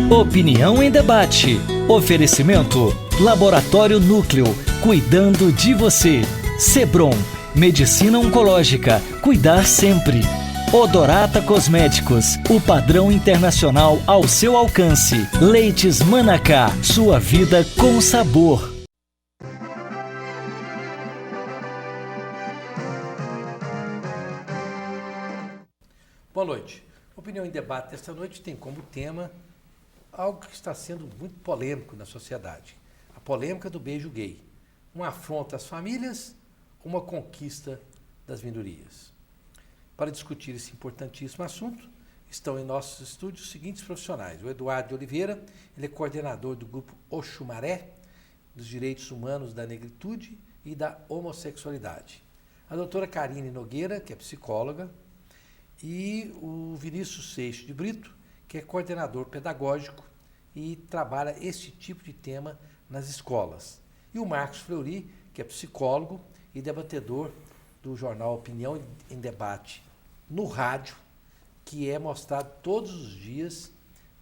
Opinião em debate. Oferecimento. Laboratório Núcleo. Cuidando de você. Sebron. Medicina oncológica. Cuidar sempre. Odorata Cosméticos. O padrão internacional ao seu alcance. Leites Manacá. Sua vida com sabor. Boa noite. Opinião em debate desta noite tem como tema algo que está sendo muito polêmico na sociedade. A polêmica do beijo gay. Uma afronta às famílias, uma conquista das minorias. Para discutir esse importantíssimo assunto, estão em nossos estúdios os seguintes profissionais. O Eduardo de Oliveira, ele é coordenador do grupo Oxumaré, dos direitos humanos da negritude e da homossexualidade. A doutora Karine Nogueira, que é psicóloga, e o Vinícius Seixas de Brito, que é coordenador pedagógico e trabalha esse tipo de tema nas escolas. E o Marcos Fleury, que é psicólogo e debatedor do jornal Opinião em Debate no rádio, que é mostrado todos os dias,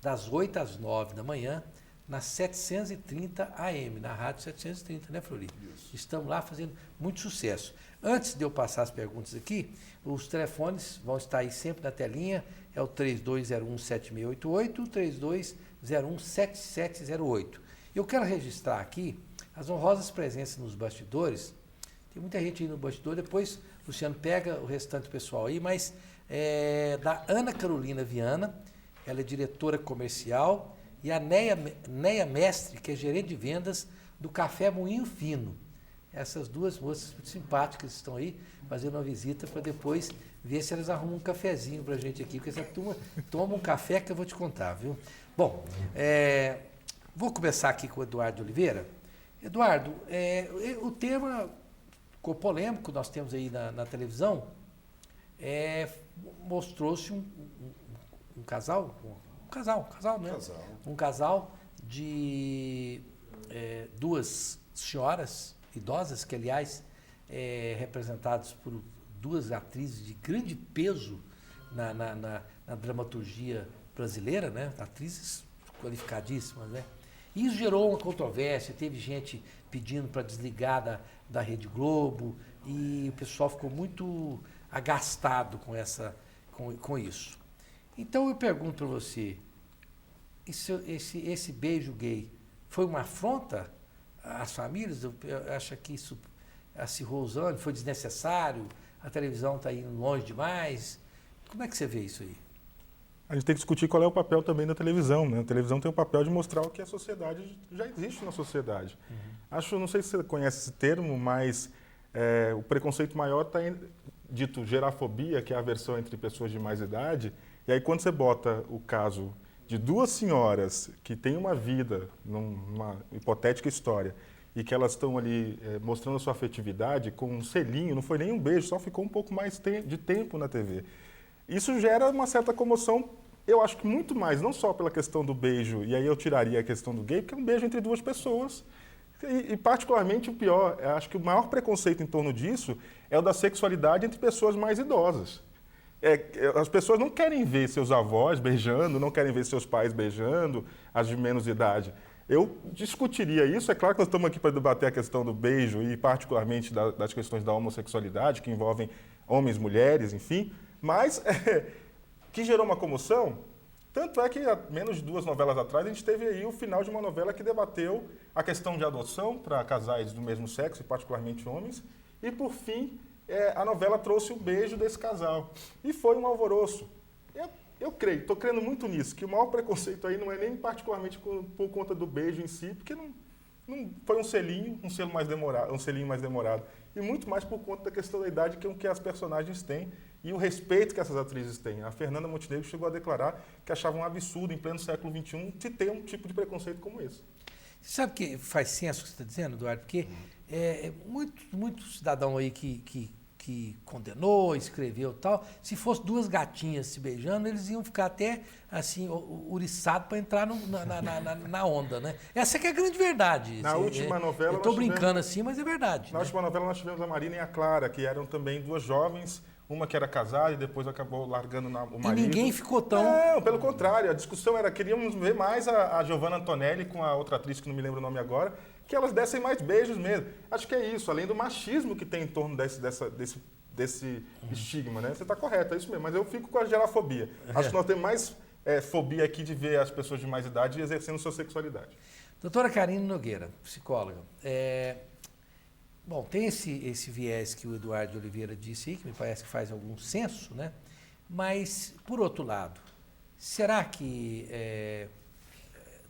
das 8 às 9 da manhã, na 730 AM, na rádio 730, né, Fleury? Isso. Estamos lá fazendo muito sucesso. Antes de eu passar as perguntas aqui, os telefones vão estar aí sempre na telinha, é o 3201-7688, 3201-7708. Eu quero registrar aqui as honrosas presenças nos bastidores. Tem muita gente aí no bastidor, depois o Luciano pega o restante do pessoal aí, mas da Ana Carolina Viana, ela é diretora comercial, e a Neia Mestre, que é gerente de vendas do Café Moinho Fino. Essas duas moças muito simpáticas estão aí fazendo uma visita para depois ver se elas arrumam um cafezinho para a gente aqui, porque essa turma toma um café que eu vou te contar, viu? Bom, vou começar aqui com o Eduardo de Oliveira. Eduardo, o tema ficou polêmico, nós temos aí na televisão, mostrou-se um casal, né? Um casal de duas senhoras idosas, que aliás representadas por duas atrizes de grande peso na dramaturgia brasileira, né? Atrizes qualificadíssimas, né? Isso gerou uma controvérsia, teve gente pedindo para desligar da Rede Globo e o pessoal ficou muito agastado com isso. Então eu pergunto para você, esse beijo gay foi uma afronta às famílias? Acha que isso acirrou os ânimos, foi desnecessário? A televisão está indo longe demais? Como é que você vê isso aí? A gente tem que discutir qual é o papel também da televisão, né? A televisão tem o papel de mostrar o que a sociedade já existe na sociedade. Não sei se você conhece esse termo, mas o preconceito maior está dito gerafobia, que é a aversão entre pessoas de mais idade. E aí quando você bota o caso de duas senhoras que têm uma vida, numa hipotética história, e que elas estão ali mostrando a sua afetividade com um selinho, não foi nem um beijo, só ficou um pouco mais de tempo na TV. Isso gera uma certa comoção, eu acho que muito mais, não só pela questão do beijo, e aí eu tiraria a questão do gay, porque é um beijo entre duas pessoas, e particularmente o pior, eu acho que o maior preconceito em torno disso é o da sexualidade entre pessoas mais idosas. As pessoas não querem ver seus avós beijando, não querem ver seus pais beijando, as de menos idade. Eu discutiria isso, é claro que nós estamos aqui para debater a questão do beijo e particularmente das questões da homossexualidade, que envolvem homens, mulheres, enfim, mas que gerou uma comoção. Tanto é que há menos de 2 novelas atrás a gente teve aí o final de uma novela que debateu a questão de adoção para casais do mesmo sexo, e particularmente homens, e por fim a novela trouxe o beijo desse casal. E foi um alvoroço. Eu creio, estou crendo muito nisso, que o maior preconceito aí não é nem particularmente por conta do beijo em si, porque não foi um selinho mais demorado, e muito mais por conta da questão da idade que as personagens têm e o respeito que essas atrizes têm. A Fernanda Montenegro chegou a declarar que achava um absurdo, em pleno século XXI, se ter um tipo de preconceito como esse. Você sabe que faz senso o que você está dizendo, Eduardo? Porque muito cidadão aí que condenou, escreveu e tal, se fosse duas gatinhas se beijando, eles iam ficar até assim, ouriçados para entrar na onda, né? Essa que é a grande verdade. Na última novela... Eu estou brincando assim, mas é verdade. Na última novela nós tivemos a Marina e a Clara, que eram também duas jovens, uma que era casada e depois acabou largando o marido. E ninguém ficou tão... Não, pelo contrário, a discussão era, queríamos ver mais a Giovanna Antonelli com a outra atriz, que não me lembro o nome agora, que elas dessem mais beijos mesmo. Acho que é isso, além do machismo que tem em torno desse estigma, né? Você está correto, é isso mesmo, mas eu fico com a gerafobia. Acho que nós temos mais fobia aqui de ver as pessoas de mais idade exercendo sua sexualidade. Doutora Karine Nogueira, psicóloga. Bom, tem esse viés que o Eduardo de Oliveira disse aí, que me parece que faz algum senso, né? Mas, por outro lado, será que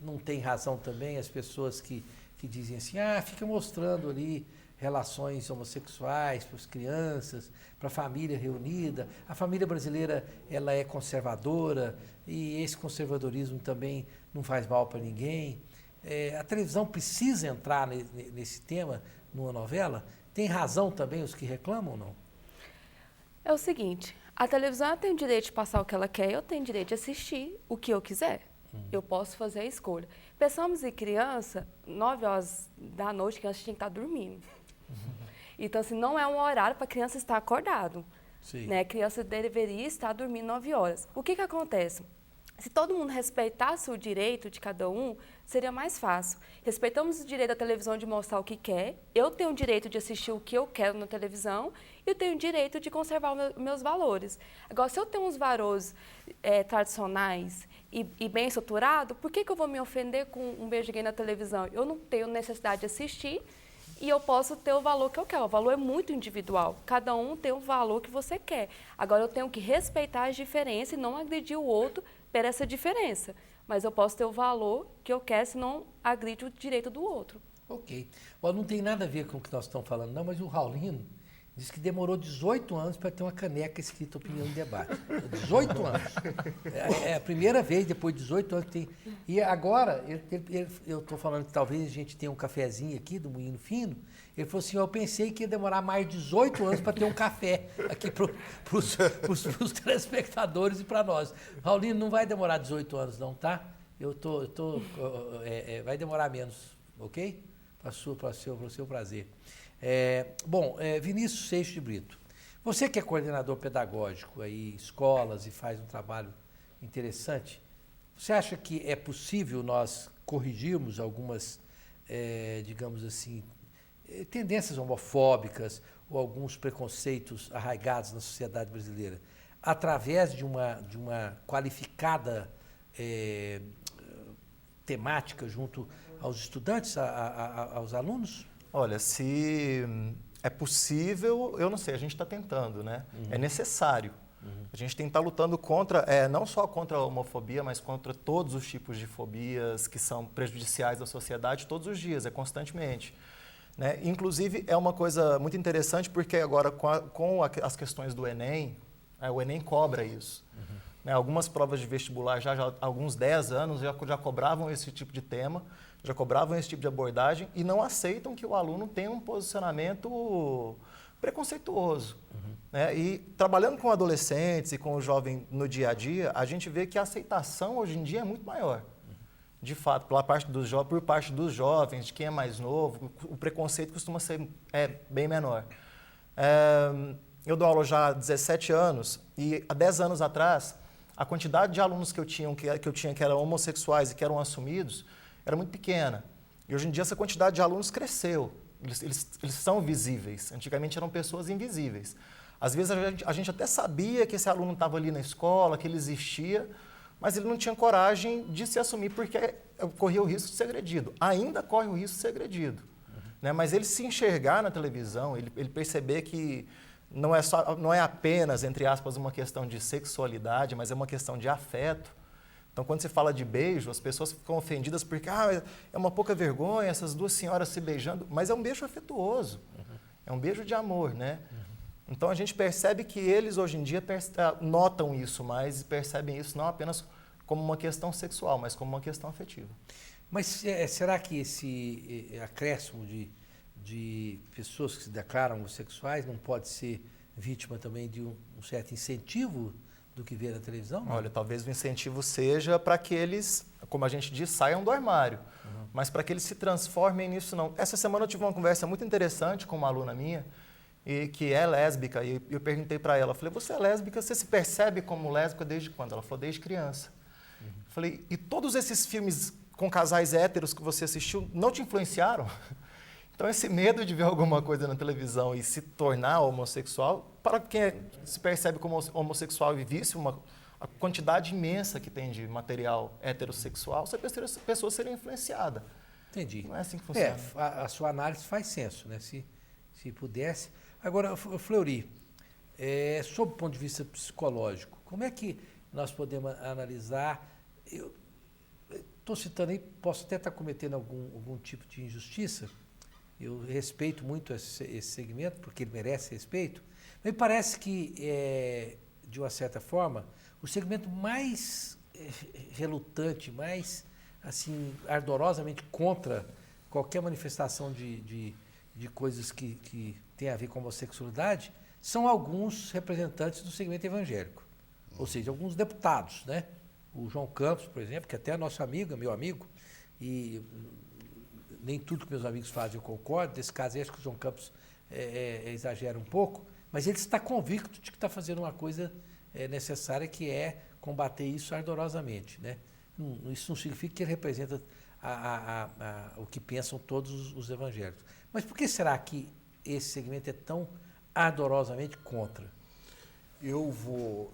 não tem razão também as pessoas que dizem assim, fica mostrando ali relações homossexuais para as crianças, para a família reunida. A família brasileira, ela é conservadora e esse conservadorismo também não faz mal para ninguém. A televisão precisa entrar nesse tema numa novela? Tem razão também os que reclamam ou não? É o seguinte, a televisão tem o direito de passar o que ela quer, eu tenho o direito de assistir o que eu quiser. Eu posso fazer a escolha. Pensamos em criança, 9 horas da noite, a criança tinha que estar dormindo. Então, assim, não é um horário para a criança estar acordado. Né? A criança deveria estar dormindo 9 horas. O que acontece? Se todo mundo respeitasse o direito de cada um, seria mais fácil. Respeitamos o direito da televisão de mostrar o que quer, eu tenho o direito de assistir o que eu quero na televisão e eu tenho o direito de conservar meus valores. Agora, se eu tenho uns valores tradicionais e bem estruturados, por que eu vou me ofender com um beijo gay na televisão? Eu não tenho necessidade de assistir e eu posso ter o valor que eu quero. O valor é muito individual. Cada um tem o valor que você quer. Agora, eu tenho que respeitar as diferenças e não agredir o outro por essa diferença. Mas eu posso ter o valor que eu quero, se não agride o direito do outro. Ok. Bom, não tem nada a ver com o que nós estamos falando, não, mas o Raulino disse que demorou 18 anos para ter uma caneca escrita Opinião em Debate. 18 anos. É a primeira vez, depois de 18 anos, que tem. E agora, eu estou falando que talvez a gente tenha um cafezinho aqui do Moinho Fino. Ele falou assim, eu pensei que ia demorar mais 18 anos para ter um café aqui para os telespectadores e para nós. Raulino, não vai demorar 18 anos não, tá? Vai demorar menos, ok? Para o seu prazer. Vinícius Seixo de Brito, você que é coordenador pedagógico aí, escolas e faz um trabalho interessante, você acha que é possível nós corrigirmos algumas, digamos assim, tendências homofóbicas ou alguns preconceitos arraigados na sociedade brasileira através de uma qualificada temática junto aos estudantes, aos alunos? Olha, se é possível, eu não sei, a gente está tentando, né? É necessário. A gente tem que estar lutando contra, não só contra a homofobia, mas contra todos os tipos de fobias que são prejudiciais à sociedade todos os dias, constantemente. Né? Inclusive, é uma coisa muito interessante porque agora com as questões do Enem, o Enem cobra isso. Né? Algumas provas de vestibular já há alguns 10 anos já cobravam esse tipo de tema, já cobravam esse tipo de abordagem e não aceitam que o aluno tenha um posicionamento preconceituoso. Né? E trabalhando com adolescentes e com o jovem no dia a dia, a gente vê que a aceitação hoje em dia é muito maior. De fato, por parte dos jovens, de quem é mais novo, o preconceito costuma ser bem menor. Eu dou aula já há 17 anos e há 10 anos atrás, a quantidade de alunos que eu tinha que eram homossexuais e que eram assumidos era muito pequena. E hoje em dia essa quantidade de alunos cresceu. Eles são visíveis. Antigamente eram pessoas invisíveis. Às vezes a gente até sabia que esse aluno estava ali na escola, que ele existia, mas ele não tinha coragem de se assumir porque corria o risco de ser agredido. Ainda corre o risco de ser agredido. Né? Mas ele se enxergar na televisão, ele perceber que não é apenas, entre aspas, uma questão de sexualidade, mas é uma questão de afeto. Então, quando se fala de beijo, as pessoas ficam ofendidas porque é uma pouca vergonha essas duas senhoras se beijando, mas é um beijo afetuoso, é um beijo de amor, né? Então, a gente percebe que eles, hoje em dia, notam isso mais e percebem isso não apenas como uma questão sexual, mas como uma questão afetiva. Mas será que esse acréscimo de pessoas que se declaram homossexuais não pode ser vítima também de um certo incentivo do que vê na televisão? Não? Olha, talvez o incentivo seja para que eles, como a gente diz, saiam do armário, mas para que eles se transformem nisso não. Essa semana eu tive uma conversa muito interessante com uma aluna minha e que é lésbica, e eu perguntei para ela, falei, você é lésbica, você se percebe como lésbica desde quando? Ela falou, desde criança. Falei, e todos esses filmes com casais héteros que você assistiu não te influenciaram? Então, esse medo de ver alguma coisa na televisão e se tornar homossexual, para quem se percebe como homossexual e visse a quantidade imensa que tem de material heterossexual, essa pessoa seria influenciada. Entendi. Não é assim que funciona. A sua análise faz senso, né? Se pudesse. Agora, Fleury, sob o ponto de vista psicológico, como é que nós podemos analisar? Eu estou citando aí, posso até estar cometendo algum tipo de injustiça. Eu respeito muito esse segmento, porque ele merece respeito. Me parece que, de uma certa forma, o segmento mais relutante, mais assim, ardorosamente contra qualquer manifestação de coisas que tem a ver com a homossexualidade, são alguns representantes do segmento evangélico. Ou seja, alguns deputados, né? O João Campos, por exemplo, que até é nosso amigo, meu amigo, e nem tudo que meus amigos fazem eu concordo. Nesse caso, acho que o João Campos exagera um pouco, mas ele está convicto de que está fazendo uma coisa necessária, que é combater isso ardorosamente, né? Isso não significa que ele representa o que pensam todos os evangélicos. Mas por que será que esse segmento é tão ardorosamente contra? Eu vou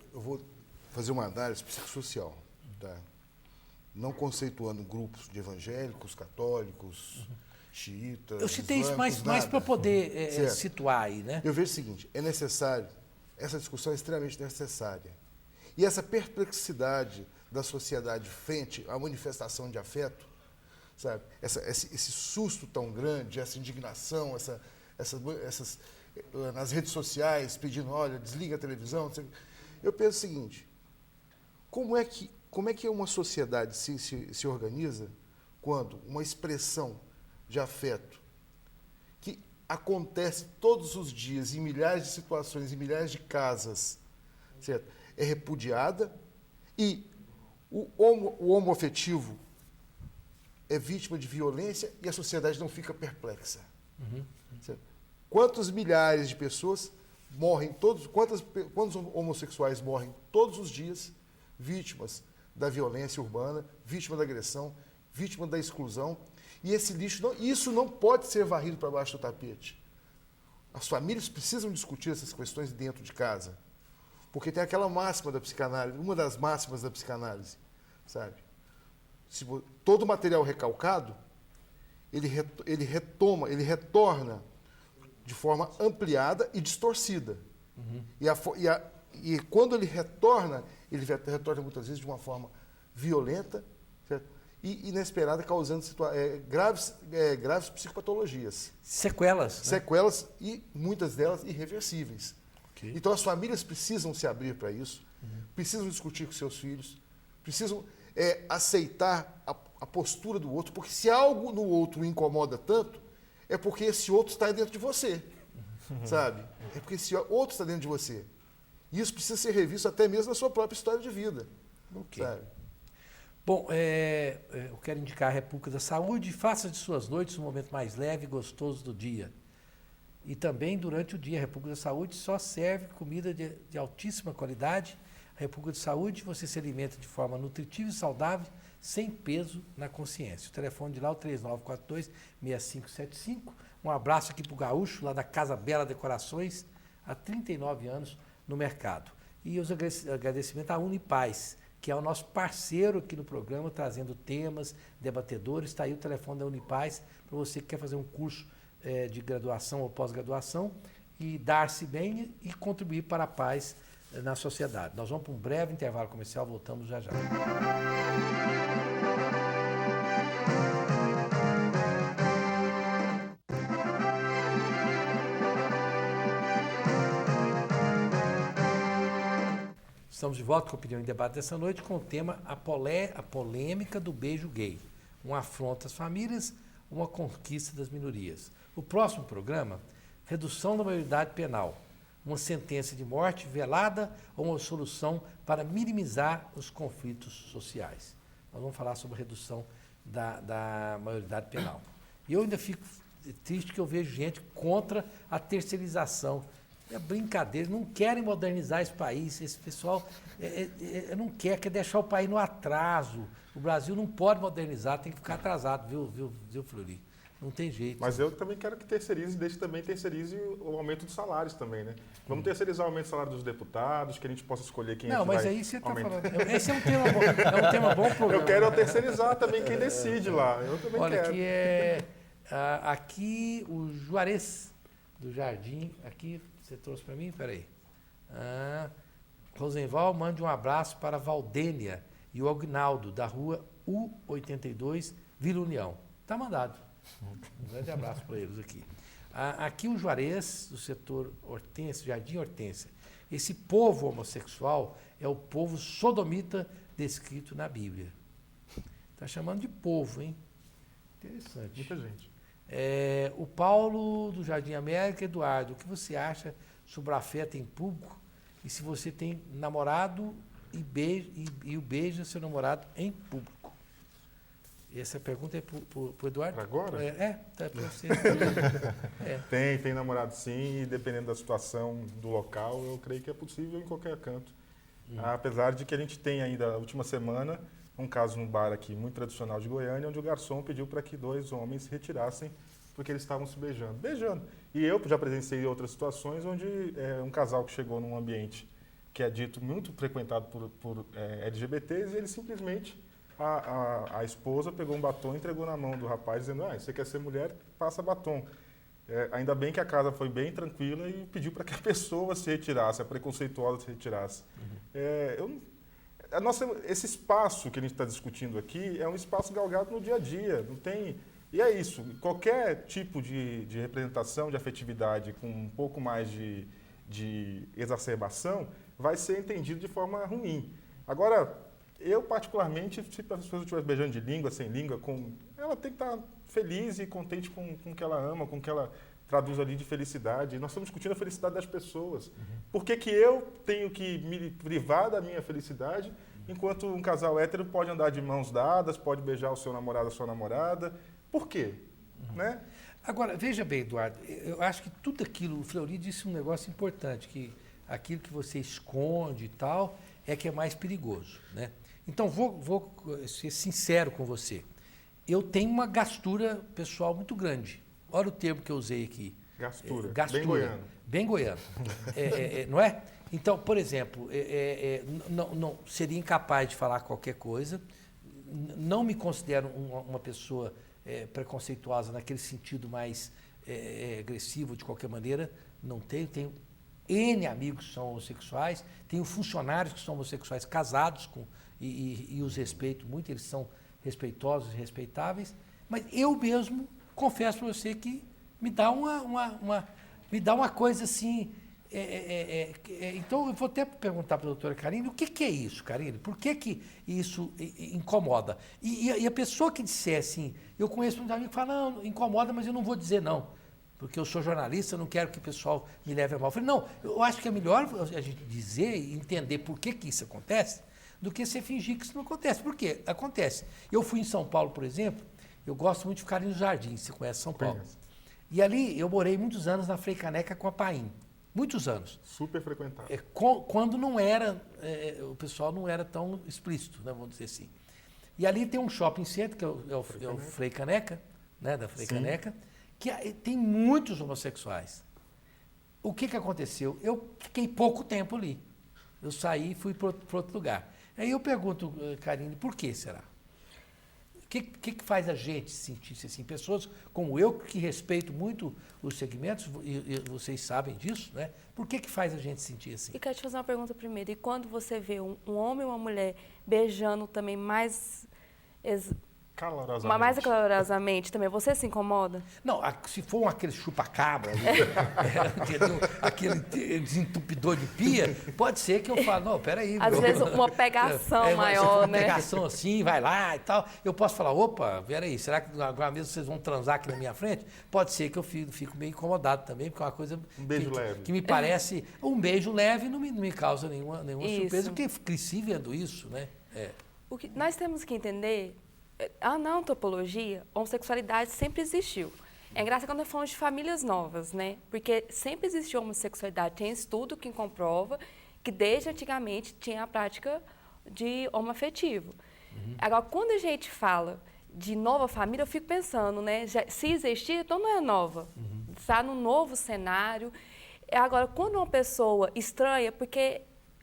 fazer uma análise psicossocial, tá? Não conceituando grupos de evangélicos, católicos, xiitas. Eu citei isso islâmicos, mais para poder Certo. situar aí, né? Eu vejo o seguinte, é necessário, essa discussão é extremamente necessária. E essa perplexidade da sociedade frente à manifestação de afeto, sabe? Esse susto tão grande, essa indignação, essas nas redes sociais pedindo, olha, desliga a televisão. Eu penso o seguinte, como é que uma sociedade se organiza quando uma expressão de afeto que acontece todos os dias em milhares de situações, em milhares de casas, certo? É repudiada e o homoafetivo é vítima de violência e a sociedade não fica perplexa. Certo? Quantos milhares de pessoas morrem quantos homossexuais morrem todos os dias vítimas da violência urbana, vítima da agressão, vítima da exclusão, e esse lixo, isso não pode ser varrido para baixo do tapete. As famílias precisam discutir essas questões dentro de casa, porque tem aquela máxima da psicanálise, uma das máximas da psicanálise, sabe? Todo o material recalcado, ele retorna de forma ampliada e distorcida. E quando ele retorna muitas vezes de uma forma violenta, certo? E inesperada, causando graves psicopatologias. Sequelas. Né? Sequelas e muitas delas irreversíveis. Okay. Então as famílias precisam se abrir para isso, precisam discutir com seus filhos, precisam aceitar a postura do outro, porque se algo no outro incomoda tanto, é porque esse outro está dentro de você, sabe? É porque esse outro está dentro de você. E isso precisa ser revisto até mesmo na sua própria história de vida. Okay. Sabe? Bom, eu quero indicar a República da Saúde. Faça de suas noites um momento mais leve e gostoso do dia. E também durante o dia, a República da Saúde só serve comida de altíssima qualidade. A República da Saúde, você se alimenta de forma nutritiva e saudável, sem peso na consciência. O telefone de lá é o 3942-6575. Um abraço aqui para o Gaúcho, lá da Casa Bela Decorações, há 39 anos no mercado. E os agradecimentos à Unipaz, que é o nosso parceiro aqui no programa, trazendo temas, debatedores. Está aí o telefone da Unipaz, para você que quer fazer um curso de graduação ou pós-graduação e dar-se bem e contribuir para a paz na sociedade. Nós vamos para um breve intervalo comercial, voltamos já já. Estamos de volta com a Opinião em Debate dessa noite com o tema a polêmica do beijo gay. Uma afronta às famílias, uma conquista das minorias. O próximo programa, redução da maioridade penal. Uma sentença de morte velada ou uma solução para minimizar os conflitos sociais. Nós vamos falar sobre a redução da maioridade penal. E eu ainda fico triste que eu vejo gente contra a terceirização. É brincadeira, não querem modernizar esse país. Esse pessoal não quer deixar o país no atraso. O Brasil não pode modernizar, tem que ficar atrasado, viu, Fleury? Não tem jeito. Mas eu também quero que terceirize, desde que também terceirize o aumento dos salários também, né? Vamos terceirizar o aumento do salário dos deputados, que a gente possa escolher quem é que vai. Não, mas aí você está falando. Esse é um tema bom, é um tema bom pro programa. Eu quero terceirizar também quem decide lá. Eu também Olha, quero. aqui o Juarez do Jardim, aqui você trouxe para mim? Peraí. Rosenval, mande um abraço para Valdênia e o Agnaldo, da rua U82, Vila União. Está mandado. Um grande abraço para eles aqui. Aqui o Juarez, do setor Hortência, Jardim Hortência. Esse povo homossexual é o povo sodomita descrito na Bíblia. Está chamando de povo, hein? Interessante. Muita gente. O Paulo, do Jardim América. Eduardo, o que você acha sobre afeto em público e se você tem namorado e beija seu namorado em público? Essa pergunta é para o Eduardo? Para agora? Tá para você. Tem namorado sim, e dependendo da situação, do local, eu creio que é possível em qualquer canto. Apesar de que a gente tem ainda, na última semana, um caso num bar aqui muito tradicional de Goiânia, onde o garçom pediu para que 2 homens se retirassem porque eles estavam se beijando. E eu já presenciei outras situações onde um casal que chegou num ambiente que é dito muito frequentado por LGBTs e ele simplesmente... A esposa pegou um batom e entregou na mão do rapaz, dizendo, você quer ser mulher, passa batom. Ainda bem que a casa foi bem tranquila e pediu para que a pessoa se retirasse, a preconceituosa se retirasse. Esse espaço que a gente está discutindo aqui é um espaço galgado no dia a dia, não tem... E é isso, qualquer tipo de representação de afetividade com um pouco mais de exacerbação vai ser entendido de forma ruim. Agora... Eu, particularmente, se a pessoa estiver beijando de língua, sem língua, ela tem que estar feliz e contente com o que ela ama, com o que ela traduz ali de felicidade. Nós estamos discutindo a felicidade das pessoas. Por que eu tenho que me privar da minha felicidade, enquanto um casal hétero pode andar de mãos dadas, pode beijar o seu namorado, a sua namorada? Por quê? Né? Agora, veja bem, Eduardo, eu acho que tudo aquilo, o Fleury disse um negócio importante, que aquilo que você esconde e tal, é que é mais perigoso, né? Então, vou ser sincero com você. Eu tenho uma gastura pessoal muito grande. Olha o termo que eu usei aqui. Gastura. Gastura. Bem goiano. Bem goiano. Não é? Então, por exemplo, não seria incapaz de falar qualquer coisa. Não me considero uma pessoa preconceituosa naquele sentido mais agressivo, de qualquer maneira. Não tenho N amigos que são homossexuais, tenho funcionários que são homossexuais casados e os respeito muito, eles são respeitosos e respeitáveis, mas eu mesmo confesso para você que me dá uma coisa assim. Então eu vou até perguntar para a doutora Karine, o que é isso, Karine? Por que isso incomoda? E a pessoa que disser assim, eu conheço muitos amigos que falam, não, incomoda, mas eu não vou dizer não. Porque eu sou jornalista, eu não quero que o pessoal me leve a mal. Eu falei, não, eu acho que é melhor a gente dizer e entender por que isso acontece, do que você fingir que isso não acontece. Por quê? Acontece. Eu fui em São Paulo, por exemplo, eu gosto muito de ficar ali nos jardins, você conhece São Paulo. E ali eu morei muitos anos na Frei Caneca com a Paim. Muitos anos. Super frequentado. Quando não era, o pessoal não era tão explícito, né, vamos dizer assim. E ali tem um shopping center, que é o Frei Caneca, né, da Frei Caneca, que tem muitos homossexuais. O que aconteceu? Eu fiquei pouco tempo ali. Eu saí e fui para outro lugar. Aí eu pergunto, Karine, por que será? O que faz a gente sentir-se assim? Pessoas como eu, que respeito muito os segmentos, e vocês sabem disso, né? Por que faz a gente sentir assim? E quero te fazer uma pergunta primeiro. E quando você vê um homem e uma mulher beijando também mais calorosamente também, você se incomoda? Não, se for aquele chupa-cabra, aquele desentupidor de pia, pode ser que eu fale, não, peraí. Às vezes uma pegação maior, uma né? pegação assim, vai lá e tal. Eu posso falar, opa, peraí, será que agora mesmo vocês vão transar aqui na minha frente? Pode ser que eu fico meio incomodado também, porque é uma coisa leve. Que me parece, um beijo leve não me causa nenhuma surpresa, porque cresci vendo isso, né? O que nós temos que entender, na antropologia, a homossexualidade sempre existiu. É engraçado quando nós falamos de famílias novas, né? Porque sempre existiu homossexualidade. Tem estudo que comprova que desde antigamente tinha a prática de homoafetivo. Agora, quando a gente fala de nova família, eu fico pensando, né? Se existir, então não é nova. Está num novo cenário. Agora, quando uma pessoa estranha, porque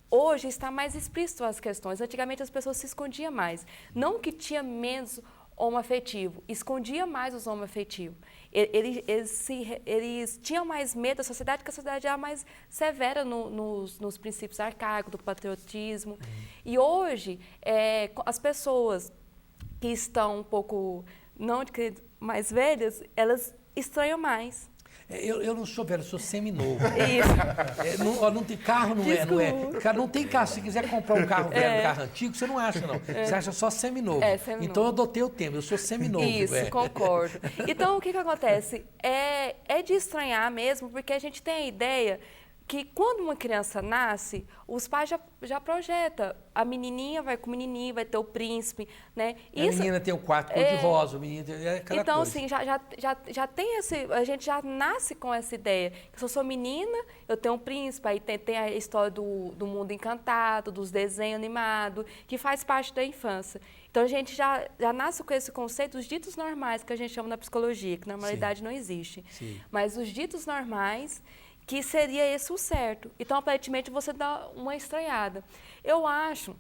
hoje está mais explícito as questões. Antigamente as pessoas se escondiam mais. Não que tinha menos homoafetivo, escondia mais os homoafetivos. Eles tinham mais medo da sociedade, porque a sociedade era mais severa nos princípios arcaicos, do patriotismo. E hoje, as pessoas que estão um pouco, não mais velhas, elas estranham mais. Eu não sou velho, eu sou seminovo. Isso. Não tem carro, não é. Cara, não tem carro. Se quiser comprar um carro velho, um carro antigo, você não acha, não. Você acha só seminovo. Seminovo. Então eu adotei o termo, eu sou seminovo. Isso, concordo. Então, o que acontece? É de estranhar mesmo, porque a gente tem a ideia que quando uma criança nasce, os pais já projetam. A menininha vai com o menininho, vai ter o príncipe, né? A menina tem o quarto cor de rosa, o menino tem aquela então, coisa. assim, já tem a gente já nasce com essa ideia. Se eu sou menina, eu tenho um príncipe, aí tem a história do mundo encantado, dos desenhos animados, que faz parte da infância. Então, a gente já nasce com esse conceito, os ditos normais, que a gente chama na psicologia, que normalidade não existe. Sim. Mas os ditos normais, que seria esse o certo. Então, aparentemente, você dá uma estranhada. Eu acho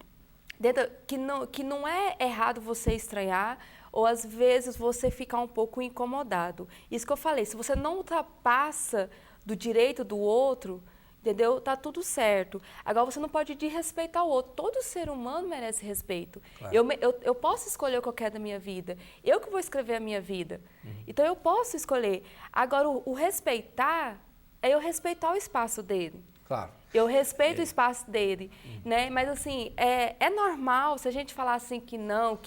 que não é errado você estranhar, ou às vezes você ficar um pouco incomodado. Isso que eu falei, se você não ultrapassa do direito do outro, entendeu? Tá tudo certo. Agora, você não pode desrespeitar o outro. Todo ser humano merece respeito. Claro. Eu posso escolher o que eu quero da minha vida. Eu que vou escrever a minha vida. Então, eu posso escolher. Agora, o respeitar é eu respeitar o espaço dele. Claro. Eu respeito o espaço dele, né? Mas, assim, é normal, se a gente falar assim que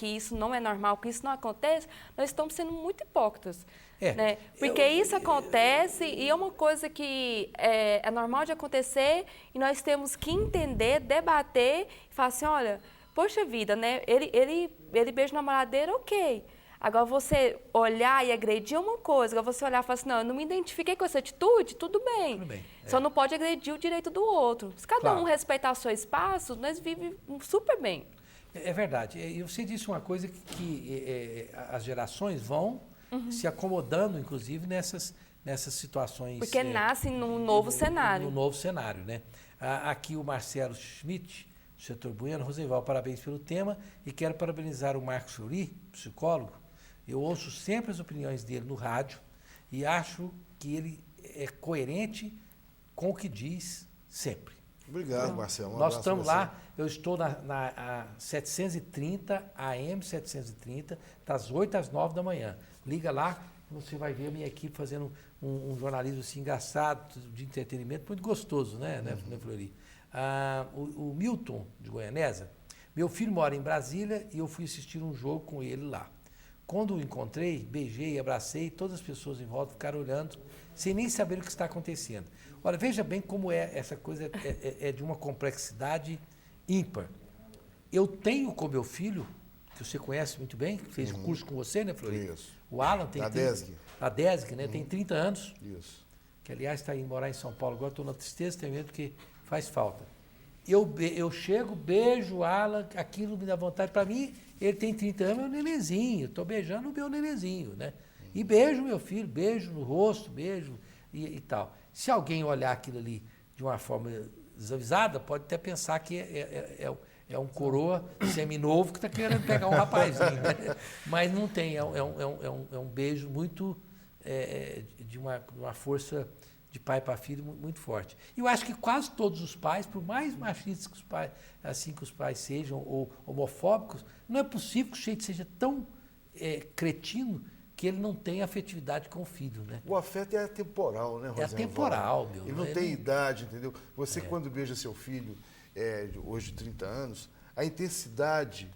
isso não é normal, que isso não acontece, nós estamos sendo muito hipócritas, né? Porque isso acontece e é uma coisa que é normal de acontecer e nós temos que entender, debater e falar assim, olha, poxa vida, né? Ele beija o namorado dele, ok. Agora, você olhar e agredir é uma coisa. Agora, você olhar e falar assim, não, eu não me identifiquei com essa atitude, tudo bem. Tudo bem. Só não pode agredir o direito do outro. Se cada um respeitar o seu espaço, nós vivemos super bem. É verdade. E você disse uma coisa que as gerações vão se acomodando, inclusive, nessas situações. Porque nascem num novo cenário. Num novo cenário, né? Aqui o Marcelo Schmidt, do setor Bueno. Rosenval, parabéns pelo tema e quero parabenizar o Marcos Churi, psicólogo. Eu ouço sempre as opiniões dele no rádio e acho que ele é coerente com o que diz sempre. Obrigado, Marcelo. Nós estamos lá, eu estou na 730, AM 730, das 8 às 9 da manhã. Liga lá, você vai ver a minha equipe fazendo um jornalismo assim, engraçado, de entretenimento, muito gostoso, né, Flori? O Milton, de Goianésia, meu filho mora em Brasília e eu fui assistir um jogo com ele lá. Quando o encontrei, beijei, abracei, todas as pessoas em volta ficaram olhando, sem nem saber o que está acontecendo. Olha, veja bem como essa coisa é de uma complexidade ímpar. Eu tenho com meu filho, que você conhece muito bem, fez o curso com você, né, Flori? Isso. O Alan tem... Da DESG. Da DESG, né? Tem 30 anos. Isso. Que, aliás, está indo morar em São Paulo. Agora estou na tristeza, tenho medo porque faz falta. Eu chego, beijo o Alan, aquilo me dá vontade. Para mim, ele tem 30 anos, é um nenenzinho. Estou beijando o meu nenenzinho, né? E beijo meu filho, beijo no rosto, beijo e tal. Se alguém olhar aquilo ali de uma forma desavisada, pode até pensar que é um coroa seminovo que está querendo pegar um rapazinho, né? Mas não tem, é um beijo muito de uma força de pai para filho muito forte. E eu acho que quase todos os pais, por mais machistas que os pais sejam, ou homofóbicos, não é possível que o sujeito seja tão cretino que ele não tem afetividade com o filho, né? O afeto é atemporal, né, Rosenval? É atemporal, meu. Ele não tem idade, entendeu? Você, quando beija seu filho, hoje de 30 anos, a intensidade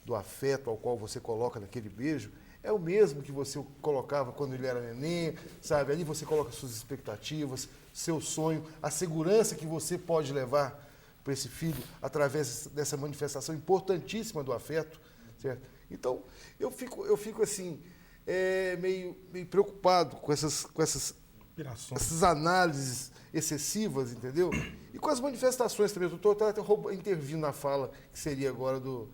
do afeto ao qual você coloca naquele beijo é o mesmo que você colocava quando ele era neném, sabe? Ali você coloca suas expectativas, seu sonho, a segurança que você pode levar para esse filho através dessa manifestação importantíssima do afeto, certo? Então, eu fico assim, meio preocupado com essas análises excessivas, entendeu? E com as manifestações também. Eu estou até intervindo na fala que seria agora do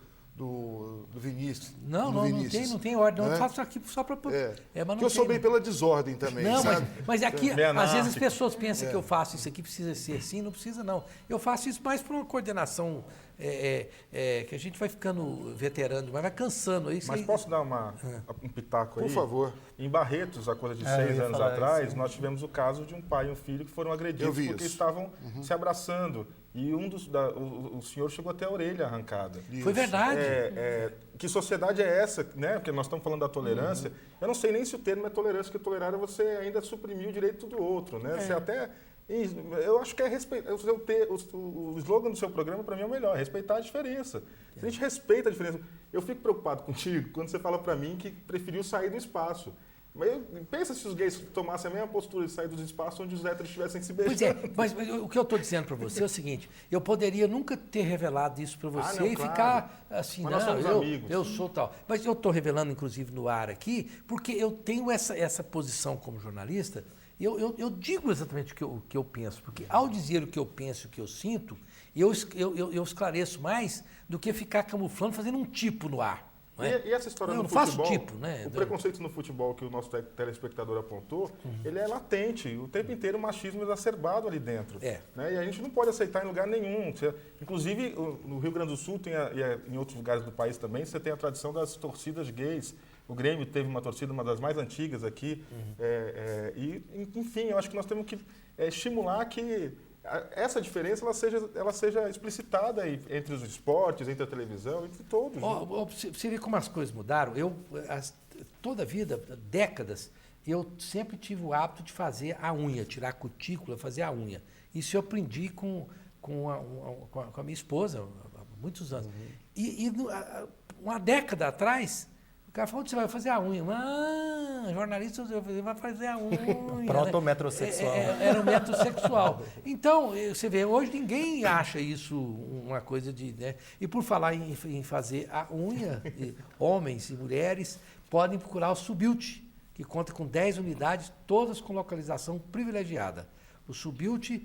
Vinícius. Não tem ordem. Não, eu faço aqui só para... Porque eu sou bem pela desordem também, não, sabe? Mas aqui, às vezes as pessoas pensam que eu faço isso aqui, precisa ser assim, não precisa não. Eu faço isso mais por uma coordenação que a gente vai ficando veterano, mas vai cansando. Isso mas aí... posso dar um pitaco aí? Por favor. Em Barretos, há coisa de 6 anos atrás, nós tivemos o caso de um pai e um filho que foram agredidos porque estavam se abraçando. E o senhor chegou até a orelha arrancada. Isso. Foi verdade. Que sociedade é essa, né? Porque nós estamos falando da tolerância. Eu não sei nem se o termo é tolerância, porque tolerar é você ainda suprimir o direito do outro, né? Você até... Eu acho que é respeitar. O slogan do seu programa, para mim, é o melhor: respeitar a diferença. Se a gente respeita a diferença. Eu fico preocupado contigo quando você fala para mim que preferiu sair do espaço. Mas pensa se os gays tomassem a mesma postura de sair dos espaços onde os héteros estivessem se beijando. Pois mas o que eu estou dizendo para você é o seguinte: eu poderia nunca ter revelado isso para você e ficar assim, mas nós somos amigos. Eu sou tal. Mas eu estou revelando, inclusive, no ar aqui, porque eu tenho essa posição como jornalista. Eu digo exatamente o que eu penso, porque ao dizer o que eu penso e o que eu sinto, eu esclareço mais do que ficar camuflando, fazendo um tipo no ar. E essa história no futebol, faço tipo, né? O preconceito no futebol que o nosso telespectador apontou, ele é latente, o tempo inteiro o machismo exacerbado ali dentro. Né? E a gente não pode aceitar em lugar nenhum. Inclusive, no Rio Grande do Sul e em outros lugares do país também, você tem a tradição das torcidas gays. O Grêmio teve uma torcida, uma das mais antigas aqui. Enfim, eu acho que nós temos que estimular que essa diferença ela seja explicitada aí, entre os esportes, entre a televisão, entre todos. Você vê como as coisas mudaram. Toda a vida, décadas, eu sempre tive o hábito de fazer a unha, tirar a cutícula, fazer a unha. Isso eu aprendi com a minha esposa há muitos anos. E uma década atrás, o cara falou: você vai fazer a unha. Jornalista vai fazer a unha. Pronto, metrosexual. Era um metrosexual. Então, você vê, hoje ninguém acha isso uma coisa de... Né? E por falar em fazer a unha, homens e mulheres podem procurar o Subilt, que conta com 10 unidades, todas com localização privilegiada. O Subilt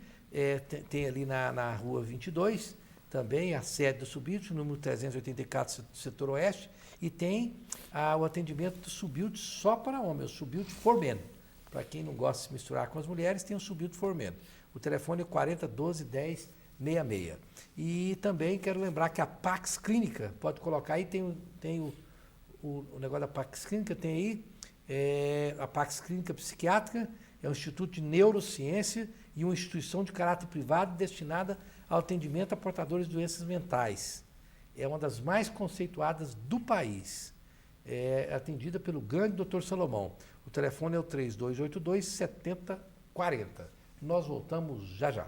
tem ali na Rua 22, também a sede do Subilt, número 384, setor oeste, e tem o atendimento do Subilt só para homens, o Subilt for Men. Para quem não gosta de se misturar com as mulheres, tem o Subilt for Men. O telefone é 4012-1066. E também quero lembrar que a Pax Clínica, pode colocar aí, tem o negócio da Pax Clínica, tem aí a Pax Clínica Psiquiátrica, é um instituto de neurociência e uma instituição de caráter privado destinada ao atendimento a portadores de doenças mentais. É uma das mais conceituadas do país. É atendida pelo grande Dr. Salomão. O telefone é o 3282-7040. Nós voltamos já já.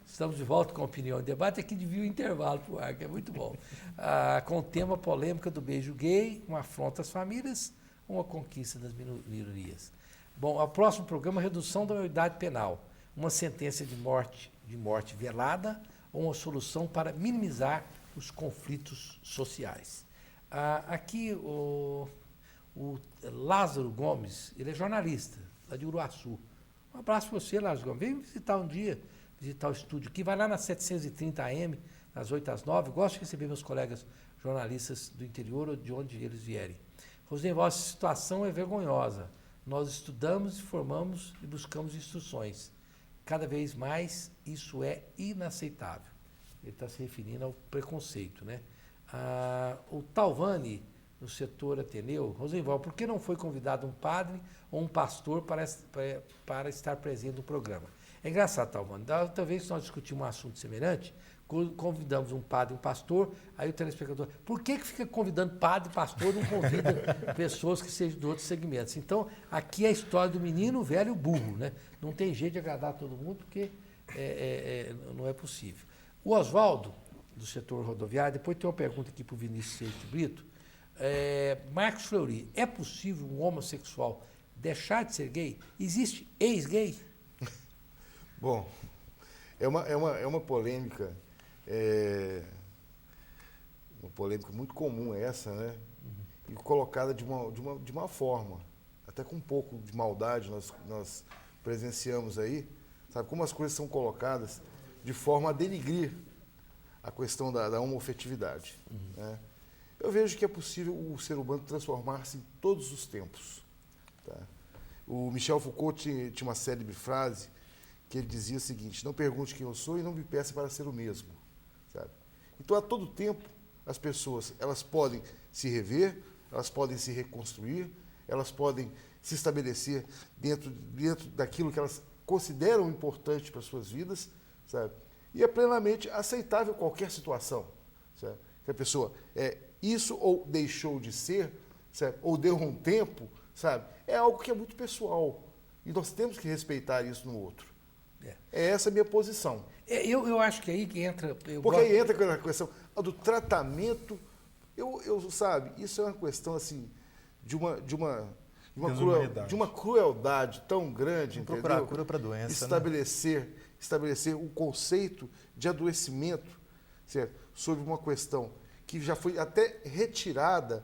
Estamos de volta com a Opinião e Debate, aqui devia o intervalo para o ar, que é muito bom. Com o tema polêmica do beijo gay, uma afronta às famílias, uma conquista das minorias. Bom, o próximo programa, redução da maioridade penal, uma sentença de morte velada ou uma solução para minimizar os conflitos sociais. Aqui o Lázaro Gomes, ele é jornalista, lá de Uruaçu. Um abraço para você, Lázaro Gomes. Vem visitar um dia, visitar o estúdio aqui, vai lá na 730 AM, das 8 às 9. Gosto de receber meus colegas jornalistas do interior ou de onde eles vierem. Rosenval, essa situação é vergonhosa. Nós estudamos, formamos e buscamos instruções. Cada vez mais isso é inaceitável. Ele está se referindo ao preconceito, né? O Talvani, no setor Ateneu, Rosenval, por que não foi convidado um padre ou um pastor para estar presente no programa? É engraçado, Talvani. Da outra vez que nós discutimos um assunto semelhante, convidamos um padre e um pastor, aí o telespectador, por que fica convidando padre e pastor, não convida pessoas que sejam de outros segmentos? Então, aqui é a história do menino, velho e burro, né? Não tem jeito de agradar todo mundo, porque não é possível. O Oswaldo, do setor rodoviário, depois tem uma pergunta aqui para o Vinícius Seixas Brito. Marcos Fleury, é possível um homossexual deixar de ser gay? Existe ex-gay? Bom, é uma polêmica, uma polêmica muito comum essa, né? E colocada de uma forma, até com um pouco de maldade, nós presenciamos aí, sabe, como as coisas são colocadas de forma a denigrir a questão da homoafetividade. Né? Eu vejo que é possível o ser humano transformar-se em todos os tempos. Tá? O Michel Foucault tinha uma célebre frase que ele dizia o seguinte: não pergunte quem eu sou e não me peça para ser o mesmo. Sabe? Então, a todo tempo, as pessoas elas podem se rever, elas podem se reconstruir, elas podem se estabelecer dentro daquilo que elas consideram importante para as suas vidas, sabe? E é plenamente aceitável qualquer situação. Sabe? Que a pessoa isso ou deixou de ser, sabe? Ou deu um tempo, sabe? É algo que é muito pessoal. E nós temos que respeitar isso no outro. É essa a minha posição. Eu acho que aí que entra... Porque aí entra a questão do tratamento. Sabe, isso é uma questão assim, de uma crueldade tão grande, entendeu? Procurar a cura para a doença, estabelecer o conceito de adoecimento, certo? Sobre uma questão que já foi até retirada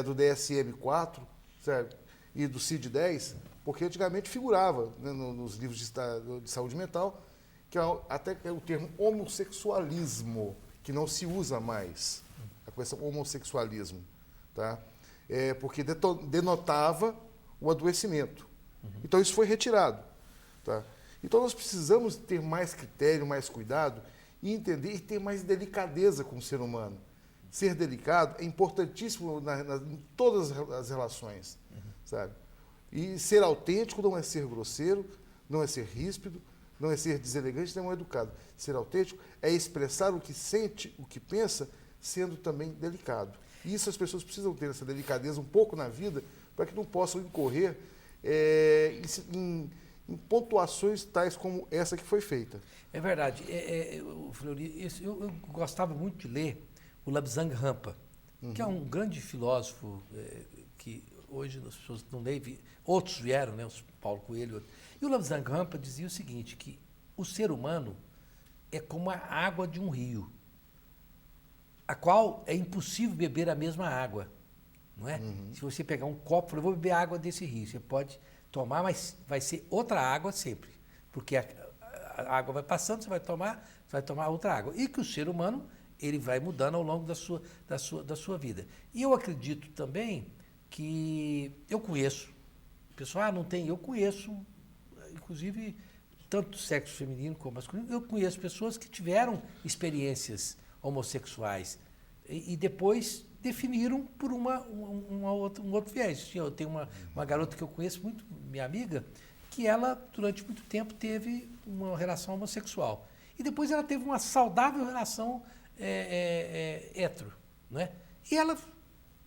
do DSM-4, certo? E do CID-10, porque antigamente figurava, né, nos livros de saúde mental, que até o termo homossexualismo, que não se usa mais, a questão homossexualismo, tá? Porque denotava o adoecimento. Então isso foi retirado. Tá? Então nós precisamos ter mais critério, mais cuidado e entender e ter mais delicadeza com o ser humano. Ser delicado é importantíssimo em todas as relações, sabe? E ser autêntico não é ser grosseiro, não é ser ríspido, não é ser deselegante, não é educado. Ser autêntico é expressar o que sente, o que pensa, sendo também delicado. E isso as pessoas precisam ter essa delicadeza um pouco na vida para que não possam incorrer em pontuações tais como essa que foi feita. É verdade. Fleury, eu gostava muito de ler o Lobsang Rampa, que é um grande filósofo que hoje as pessoas não leem, outros vieram, né, os Paulo Coelho. E o Lobsang Rampa dizia o seguinte, que o ser humano é como a água de um rio, a qual é impossível beber a mesma água, não é? Se você pegar um copo e falar, vou beber água desse rio, você pode tomar, mas vai ser outra água sempre, porque a água vai passando, você vai tomar outra água. E que o ser humano, ele vai mudando ao longo da sua vida. E eu acredito também que eu conheço, pessoal, não tem, eu conheço, inclusive, tanto sexo feminino como masculino, eu conheço pessoas que tiveram experiências homossexuais e depois definiram por um outro viés. Eu tenho uma garota que eu conheço muito, minha amiga, que ela durante muito tempo teve uma relação homossexual e depois ela teve uma saudável relação hétero, né? E ela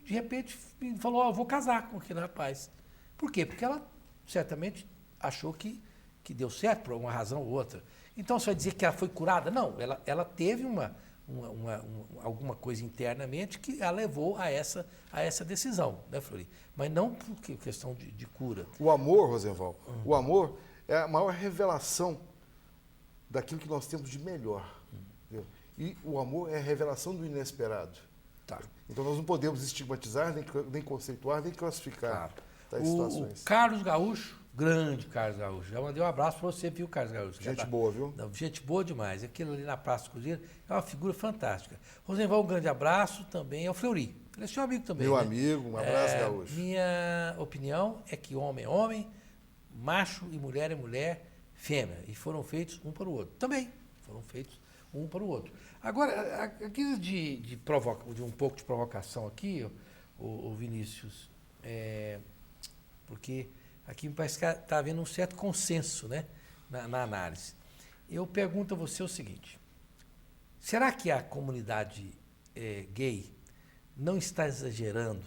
de repente falou, vou casar com aquele rapaz. Por quê? Porque ela certamente achou que deu certo por uma razão ou outra. Então você vai dizer que ela foi curada? Não, ela teve alguma coisa internamente que a levou a essa decisão, né, Fleury? Mas não por questão de cura. O amor, Rosenval, o amor é a maior revelação daquilo que nós temos de melhor. Entendeu? E o amor é a revelação do inesperado. Tá. Então nós não podemos estigmatizar, nem conceituar, nem classificar tais situações. O Carlos Gaúcho, grande Carlos Gaúcho, já mandei um abraço para você, viu, Carlos Gaúcho? Gente boa, viu? Gente boa demais. Aquilo ali na Praça Cruzeiro é uma figura fantástica. Rosenval, um grande abraço também ao Fleury. Ele é seu amigo também. Meu né? amigo, um abraço, Gaúcho. Minha opinião é que homem é homem, macho e mulher é mulher, fêmea. E foram feitos um para o outro. Também foram feitos um para o outro. Agora, aqui de um pouco de provocação aqui, o Vinícius, porque aqui me parece que está havendo um certo consenso, né, na análise. Eu pergunto a você o seguinte, será que a comunidade gay não está exagerando,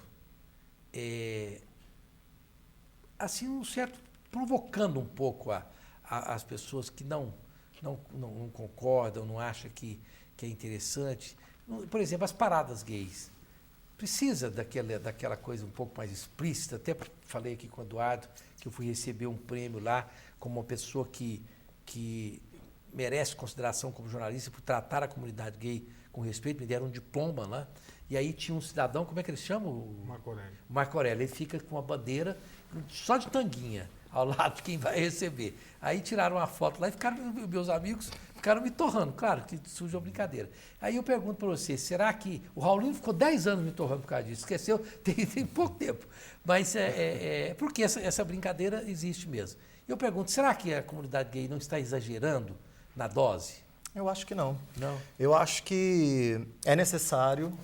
assim, um certo, provocando um pouco as pessoas que não concordam, não acham que é interessante? Por exemplo, as paradas gays. precisa daquela coisa um pouco mais explícita. Até falei aqui com o Eduardo que eu fui receber um prêmio lá como uma pessoa que merece consideração como jornalista por tratar a comunidade gay com respeito. Me deram um diploma lá. E aí tinha um cidadão, como é que eles chamam? Marco Aurélio. Marco Aurélio. Ele fica com uma bandeira só de tanguinha ao lado de quem vai receber. Aí tiraram uma foto lá e meus amigos ficaram me torrando. Claro que surge uma brincadeira. Aí eu pergunto para você, será que o Raulino ficou 10 anos me torrando por causa disso? Esqueceu? Tem pouco tempo. Mas porque essa brincadeira existe mesmo. Eu pergunto, será que a comunidade gay não está exagerando na dose? Eu acho que não. Não. Eu acho que é necessário,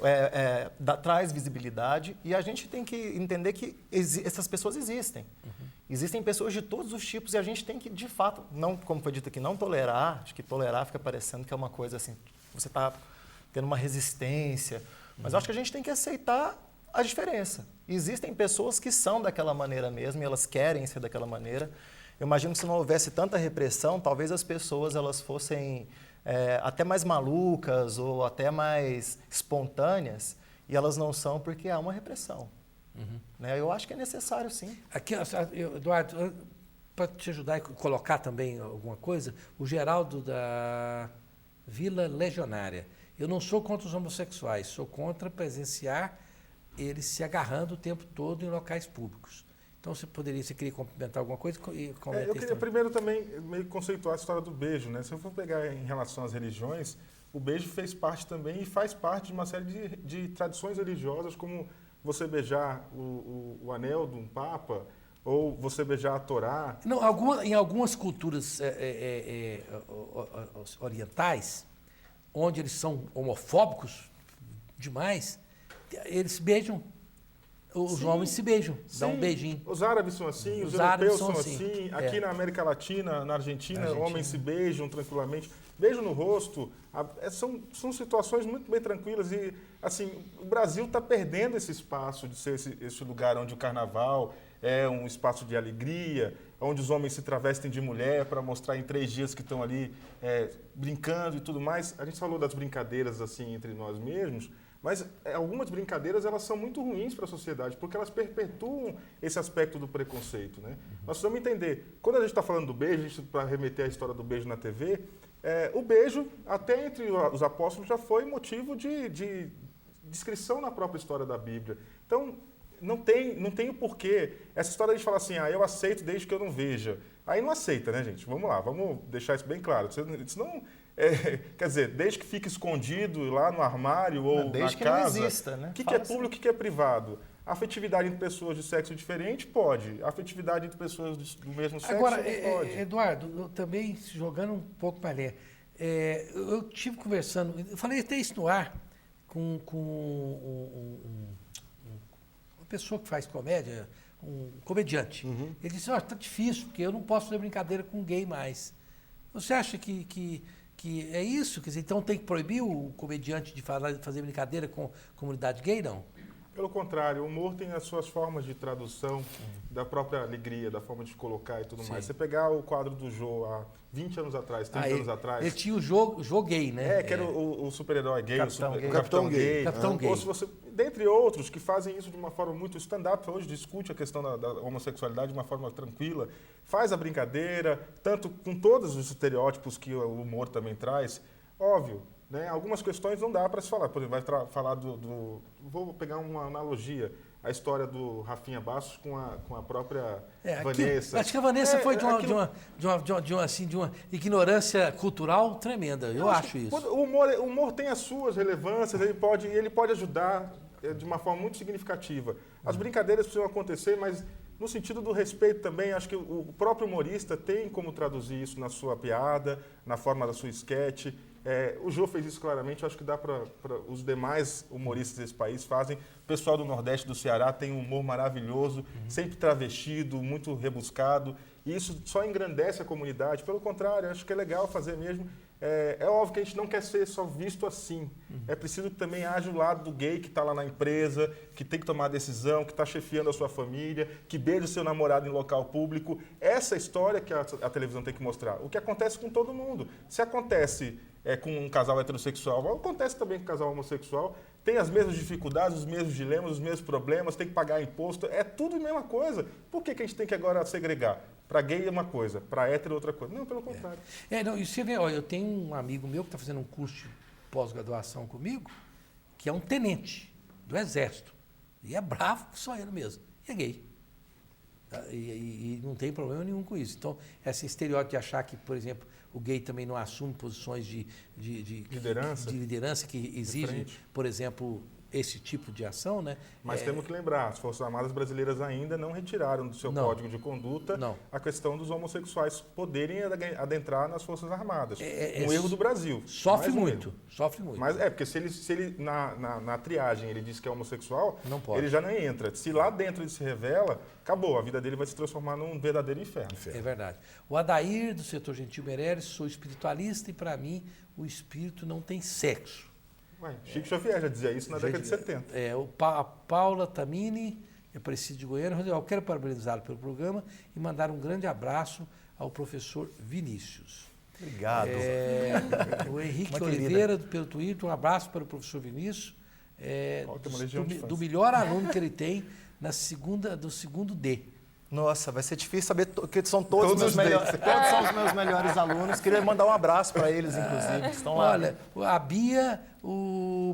traz visibilidade e a gente tem que entender que essas pessoas existem. Uhum. Existem pessoas de todos os tipos e a gente tem que, de fato, não, como foi dito aqui, não tolerar. Acho que tolerar fica parecendo que é uma coisa assim, você está tendo uma resistência. Mas acho que a gente tem que aceitar a diferença. Existem pessoas que são daquela maneira mesmo e elas querem ser daquela maneira. Eu imagino que se não houvesse tanta repressão, talvez as pessoas elas fossem até mais malucas ou até mais espontâneas, e elas não são porque há uma repressão. Uhum. Né? Eu acho que é necessário, sim. Aqui, Eduardo, para te ajudar e colocar também alguma coisa, o Geraldo da Vila Legionária. Eu não sou contra os homossexuais, sou contra presenciar eles se agarrando o tempo todo em locais públicos. Então, você queria complementar alguma coisa? Eu queria primeiro também meio conceituar a história do beijo, né? Se eu for pegar em relação às religiões, o beijo fez parte também e faz parte de uma série de tradições religiosas, como você beijar o anel de um papa, ou você beijar a Torá. Não, em algumas culturas orientais, onde eles são homofóbicos demais, eles beijam. Os homens se beijam, dão um beijinho. Os árabes são assim, os europeus são assim. Aqui na América Latina, na Argentina, homens se beijam tranquilamente. Beijo no rosto. São situações muito bem tranquilas. E, assim, o Brasil está perdendo esse espaço de ser esse lugar onde o carnaval é um espaço de alegria, onde os homens se travestem de mulher para mostrar em 3 dias que estão ali brincando e tudo mais. A gente falou das brincadeiras assim entre nós mesmos. Mas algumas brincadeiras elas são muito ruins para a sociedade, porque elas perpetuam esse aspecto do preconceito. Né? Nós precisamos entender, quando a gente está falando do beijo, para remeter à história do beijo na TV, o beijo, até entre os apóstolos, já foi motivo de descrição na própria história da Bíblia. Então, não tem o porquê. Essa história de falar assim, eu aceito desde que eu não veja. Aí não aceita, né, gente? Vamos lá, vamos deixar isso bem claro. Isso não... quer dizer, desde que fique escondido lá no armário ou na casa... Desde que não exista, né? O que é público e o que é privado? A afetividade entre pessoas de sexo diferente pode. A afetividade entre pessoas do mesmo sexo agora, não pode. Eduardo, também jogando um pouco para ler. Eu estive conversando, eu falei até isso no ar, com uma pessoa que faz comédia, um comediante. Uhum. Ele disse, está difícil, porque eu não posso fazer brincadeira com gay mais. Você acha que é isso? Quer dizer, então tem que proibir o comediante de fazer brincadeira com a comunidade gay, não? Pelo contrário, o humor tem as suas formas de tradução da própria alegria, da forma de colocar e tudo mais. Você pegar o quadro do Jô há 20 anos atrás, 30 anos atrás... Ele tinha o Jô gay, né? Que era o super-herói gay, o Capitão Gay. Capitão Gay. Ou se você, dentre outros, que fazem isso de uma forma muito... stand-up hoje discute a questão da homossexualidade de uma forma tranquila, faz a brincadeira, tanto com todos os estereótipos que o humor também traz. Óbvio, né? Algumas questões não dá para se falar. Por exemplo, vai falar vou pegar uma analogia, a história do Rafinha Bastos com a própria Vanessa. Acho que a Vanessa foi de uma ignorância cultural tremenda. Eu acho isso. O humor tem as suas relevâncias, ele pode ajudar de uma forma muito significativa. As brincadeiras precisam acontecer, mas no sentido do respeito também. Acho que o próprio humorista tem como traduzir isso na sua piada, na forma da sua esquete. O Jô fez isso claramente, acho que dá para os demais humoristas desse país fazem. O pessoal do Nordeste do Ceará tem um humor maravilhoso, sempre travestido, muito rebuscado, e isso só engrandece a comunidade. Pelo contrário, acho que é legal fazer mesmo. É óbvio que a gente não quer ser só visto assim. É preciso que também haja o lado do gay que está lá na empresa, que tem que tomar a decisão, que está chefiando a sua família, que beija o seu namorado em local público. Essa história que a televisão tem que mostrar. O que acontece com todo mundo. Se acontece com um casal heterossexual, acontece também com um casal homossexual. tem as mesmas dificuldades, os mesmos dilemas, os mesmos problemas, tem que pagar imposto, é tudo a mesma coisa. Por que a gente tem que agora segregar? Para gay é uma coisa, para hétero é outra coisa. Não, pelo contrário. Não, e você vê, ó, eu tenho um amigo meu que está fazendo um curso de pós-graduação comigo, que é um tenente do Exército. E é bravo, só ele mesmo. E é gay. Tá? E não tem problema nenhum com isso. Então, esse estereótipo de achar que, por exemplo, o gay também não assume posições de liderança que exigem, por exemplo, esse tipo de ação, né? Mas temos que lembrar, as Forças Armadas Brasileiras ainda não retiraram do seu código de conduta a questão dos homossexuais poderem adentrar nas Forças Armadas. Um erro do Brasil. Sofre muito. Mas porque se ele na triagem ele diz que é homossexual, não pode. Ele já nem entra. Se lá dentro ele se revela, acabou, a vida dele vai se transformar num verdadeiro inferno. É verdade. O Adair, do setor Gentil Meireles, sou espiritualista e, para mim, o espírito não tem sexo. Chico Xavier já dizia isso na década de 70. A Paula Tamini, Aparecida de Goiânia, eu quero parabenizá-lo pelo programa e mandar um grande abraço ao professor Vinícius. Obrigado. O Henrique Oliveira, pelo Twitter, um abraço para o professor Vinícius, do melhor aluno que ele tem do segundo D. Nossa, vai ser difícil saber que são todos os meus melhores alunos. Queria mandar um abraço para eles, inclusive, que estão lá. Olha, a Bia,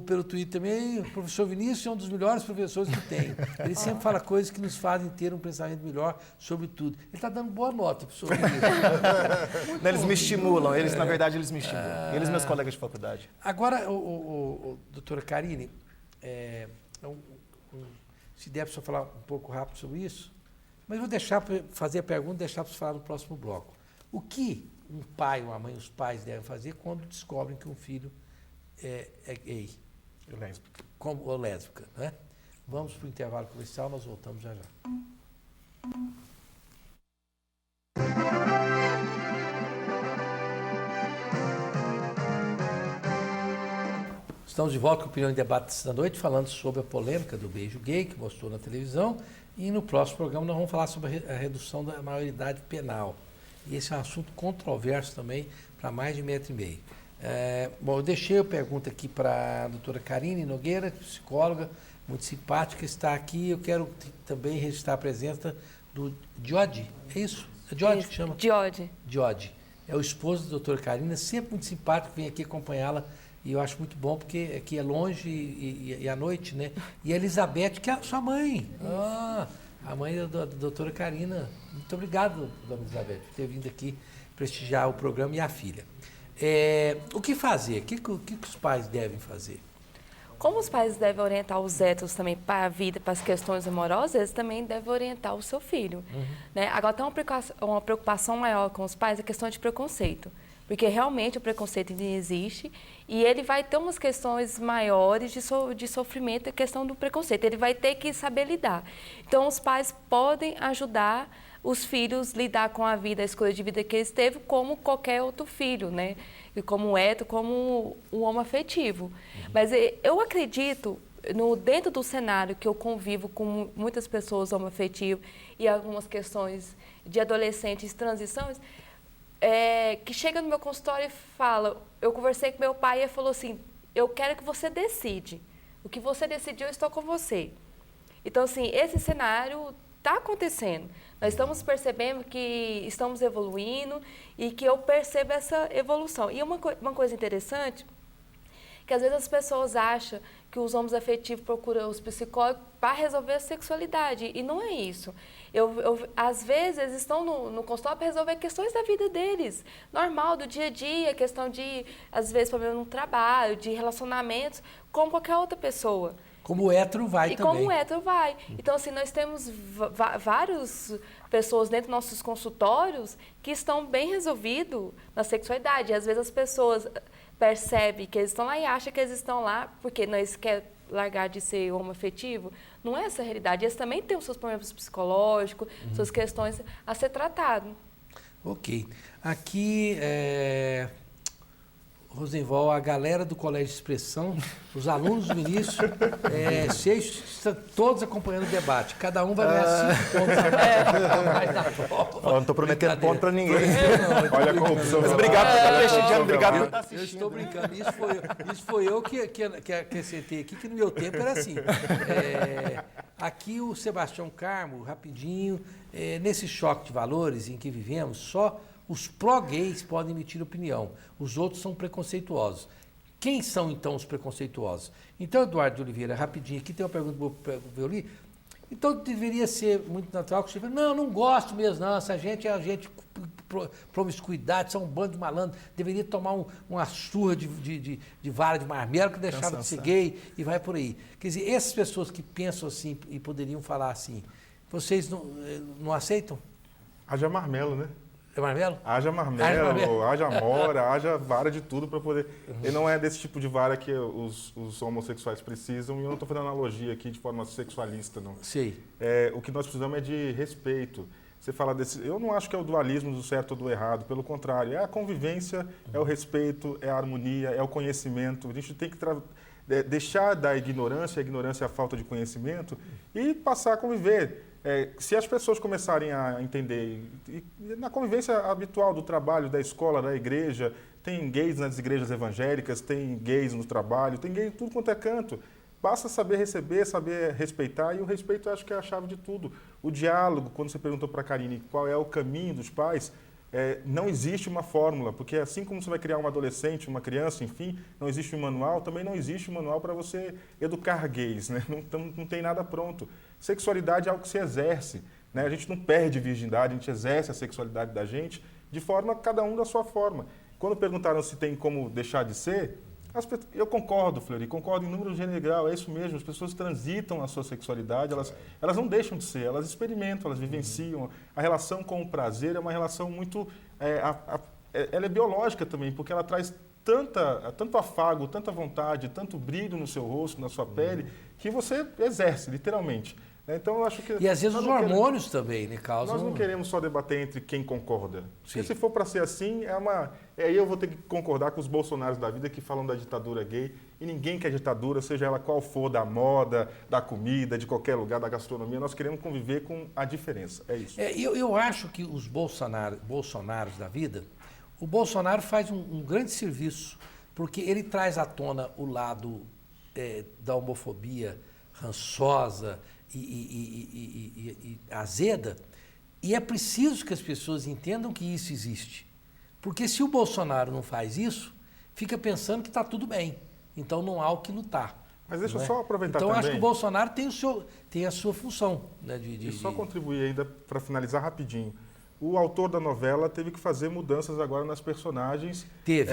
pelo Twitter também, o professor Vinícius é um dos melhores professores que tem. Ele sempre fala coisas que nos fazem ter um pensamento melhor sobre tudo. Ele está dando boa nota, professor Vinícius. Eles me estimulam, na verdade, eles me estimulam. Eles, meus colegas de faculdade. Agora, doutora Karine, se der para você falar um pouco rápido sobre isso, mas vou fazer a pergunta e deixar para você falar no próximo bloco. O que um pai ou uma mãe, os pais devem fazer quando descobrem que um filho é gay? Lésbica. Ou lésbica, né? Vamos para o intervalo comercial, nós voltamos já já. Estamos de volta com o Opinião em Debate desta noite, falando sobre a polêmica do beijo gay que mostrou na televisão. E no próximo programa nós vamos falar sobre a redução da maioridade penal. E esse é um assunto controverso também para mais de 1,5 metro. Eu deixei a pergunta aqui para a doutora Karine Nogueira, psicóloga, muito simpática, está aqui. Eu quero também registrar a presença do Diode, é isso? É Diode que chama? Diode. É o esposo da doutora Karine, sempre muito simpático, vem aqui acompanhá-la. E eu acho muito bom, porque aqui é longe e à noite, né? E a Elizabeth, que é a sua mãe. A mãe da doutora Karina. Muito obrigado, dona Elizabeth, por ter vindo aqui prestigiar o programa e a filha. O que fazer? O que os pais devem fazer? Como os pais devem orientar os héteros também para a vida, para as questões amorosas, eles também devem orientar o seu filho. Né? Agora, tem uma preocupação maior com os pais, a questão de preconceito. Porque realmente o preconceito ainda existe e ele vai ter umas questões maiores de sofrimento, a questão do preconceito. Ele vai ter que saber lidar. Então, os pais podem ajudar os filhos a lidar com a vida, a escolha de vida que eles teve, como qualquer outro filho, né? E como um hétero, como um homoafetivo. Mas eu acredito, dentro do cenário que eu convivo com muitas pessoas homoafetivas e algumas questões de adolescentes, transições, que chega no meu consultório e fala, eu conversei com meu pai e ele falou assim, eu quero que você decide. O que você decidiu, eu estou com você. Então, assim, esse cenário está acontecendo. Nós estamos percebendo que estamos evoluindo e que eu percebo essa evolução. E uma coisa interessante, que às vezes as pessoas acham que os homens afetivos procuram os psicólogos para resolver a sexualidade, e não é isso. Às vezes, eles estão no consultório para resolver questões da vida deles, normal, do dia a dia, questão de, às vezes, problema no trabalho, de relacionamentos, como qualquer outra pessoa. Como o hétero vai também. Como o hétero vai. Então, assim, nós temos várias pessoas dentro dos nossos consultórios que estão bem resolvidos na sexualidade. E, às vezes, as pessoas percebem que eles estão lá e acham que eles estão lá porque nós queremos largar de ser homoafetivo. Não é essa a realidade. Eles também têm os seus problemas psicológicos, suas questões a ser tratado. Ok. Aqui, Rosenval, a galera do Colégio de Expressão, os alunos do Vinícius, estão todos acompanhando o debate. Cada um vai ganhar 5 pontos a mais na prova. Não estou prometendo ponto para ninguém. Olha a corrupção. Mas obrigado por prestigiando, obrigado por estar Eu assistindo. estou brincando. Isso foi eu que acrescentei aqui, que no meu tempo era assim. Aqui o Sebastião Carmo, rapidinho, nesse choque de valores em que vivemos, só os pró-gays podem emitir opinião. Os outros são preconceituosos. Quem são, então, os preconceituosos? Então, Eduardo de Oliveira, rapidinho, aqui tem uma pergunta para o Violi. Então, deveria ser muito natural que você fale, não gosto mesmo, não, essa gente é a gente promiscuidade, são um bando de malandros, deveria tomar uma surra de vara de marmelo que deixava de ser gay e vai por aí. Quer dizer, essas pessoas que pensam assim e poderiam falar assim, vocês não aceitam? Haja marmelo, né? É marmelo? Haja marmelo, haja mora, haja vara de tudo para poder... E não é desse tipo de vara que os homossexuais precisam, e eu não estou fazendo analogia aqui de forma sexualista, não. Sei. O que nós precisamos é de respeito. Você fala desse... Eu não acho que é o dualismo do certo ou do errado, pelo contrário, é a convivência, é o respeito, é a harmonia, é o conhecimento. A gente tem que deixar da ignorância, a ignorância é a falta de conhecimento, e passar a conviver. Se as pessoas começarem a entender, e na convivência habitual do trabalho, da escola, da igreja, tem gays nas igrejas evangélicas, tem gays no trabalho, tem gays em tudo quanto é canto. Basta saber receber, saber respeitar, e o respeito eu acho que é a chave de tudo. O diálogo, quando você perguntou para a Karine qual é o caminho dos pais, não existe uma fórmula, porque assim como você vai criar um adolescente, uma criança, enfim, não existe um manual, também não existe um manual para você educar gays, né? Não tem nada pronto. Sexualidade é algo que se exerce, né? A gente não perde virgindade, a gente exerce a sexualidade da gente de forma, cada um da sua forma. Quando perguntaram se tem como deixar de ser, eu concordo, Fleury, concordo em número gênero e grau, é isso mesmo, as pessoas transitam a sua sexualidade, elas não deixam de ser, elas experimentam, elas vivenciam. A relação com o prazer é uma relação muito... ela é biológica também, porque ela traz tanto afago, tanta vontade, tanto brilho no seu rosto, na sua pele, que você exerce, literalmente. Então, eu acho que... E às vezes os hormônios também, né, causam... Nós não queremos só debater entre quem concorda. Porque Sim. se for para ser assim, aí eu vou ter que concordar com os bolsonaros da vida que falam da ditadura gay, e ninguém quer ditadura, seja ela qual for, da moda, da comida, de qualquer lugar, da gastronomia, nós queremos conviver com a diferença. É isso. Eu acho que os bolsonaros da vida, o Bolsonaro faz um grande serviço, porque ele traz à tona o lado da homofobia rançosa e azeda, e é preciso que as pessoas entendam que isso existe. Porque se o Bolsonaro não faz isso, fica pensando que está tudo bem. Então não há o que lutar. Mas deixa eu só aproveitar então, também. acho que o Bolsonaro tem a sua função. Né, e só contribuir ainda, para finalizar rapidinho. O autor da novela teve que fazer mudanças agora nas personagens. Teve.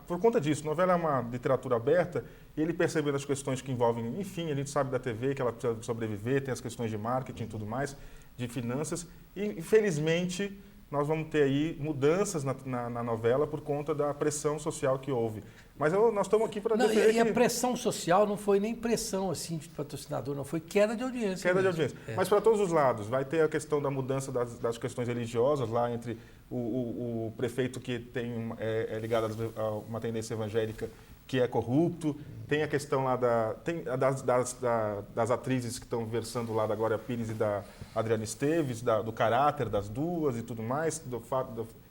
Por conta disso, a novela é uma literatura aberta, e ele percebendo as questões que envolvem, enfim, a gente sabe da TV que ela precisa sobreviver, tem as questões de marketing e tudo mais, de finanças, e infelizmente nós vamos ter aí mudanças na novela por conta da pressão social que houve. Mas nós estamos aqui para defender. E a pressão social não foi nem pressão assim de patrocinador, não foi queda de audiência. Queda de audiência. Mas para todos os lados. Vai ter a questão da mudança das questões religiosas lá entre o prefeito que é ligado a uma tendência evangélica que é corrupto, tem a questão lá das atrizes que estão versando lá da Glória Pires e da Adriana Esteves, do caráter das duas e tudo mais,